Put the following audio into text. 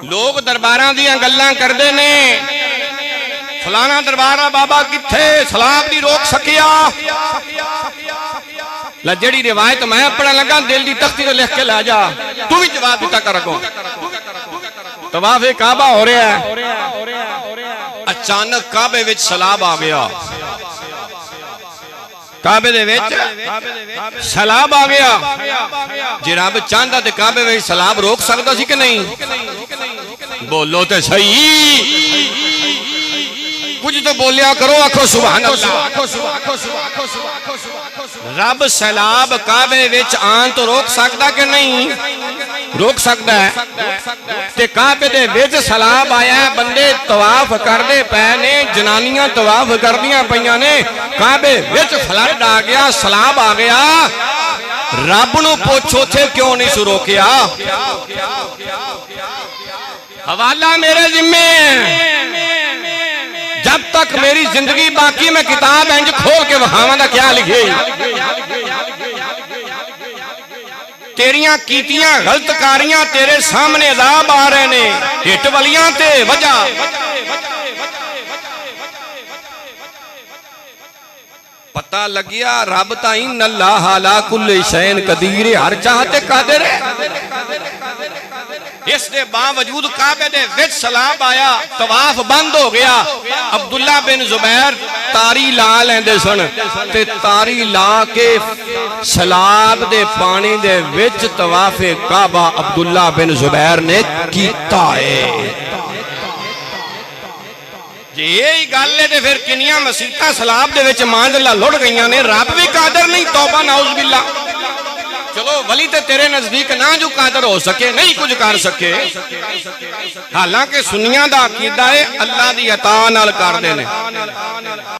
लोग दरबारां दियां गल्लां करदे ने, फलाना दरबार बाबा किथे सलाम नहीं रोक सकिया। जेड़ी रिवायत मैं पढ़न लगा दिल की तख्ती तो लिख के ला जा, तू भी जवाब दिता कर। अगों तवाफ़े काबा हो रहा है, अचानक काबे विच सैलाब आ गया। काबे दे विच सैलाब आ गया। जे रब चाहता तो काबे विच सैलाब रोक सकता सी कि नहीं? बोलो तो सही, कुछ तो बोलिया करो, आखो सुभान अल्लाह। रब सैलाब काबे विच आन तो रोक सकता कि नहीं? रोक सकता है। ते काबे दे विच सैलाब आया, बंदे तवाफ करदे पे ने, जनानियां तवाफ करदियां पईयां ने, काबे विच फ्लड आ गया, सैलाब आ गया। रब नूं पुछ उथे क्यों नहीं सु रोकिया? हवाला मेरे जिम्मे, जब तक मेरी जिंदगी बाकी मैं किताब इंज खोल के वहावां दा क्या लिखे। तेरियां कीतियां गलतकारियां तेरे सामने अज़ाब आ रहे ने, हिट वलियां ते वजह पता लगिया रब ताई अल्लाह अला कुल्ली शैइन कदीर, हर चाहते कादिर है। इसके बावजूद काबे दे विच सैलाब आया, तवाफ बंद हो गया। अब्दुल्ला बिन जुबैर तारी ला लेंदे सन ते तारी ला के सैलाब दे पानी दे विच तवाफे काबा अब्दुल्ला बिन जुबैर ने कीता है। जे यही गल है तो फिर किनियां मसीतां सैलाब दे विच मांजला लुढ़ गईयां ने। रब भी कादर नहीं, तौबा नाउज़ बिल्ला। चलो वली ते तेरे नजदीक ना जो कादर हो सके, नहीं कुछ कर सके। हालांकि सुन्नियां दा अकीदा है अल्लाह दी अता नाल करदे ने।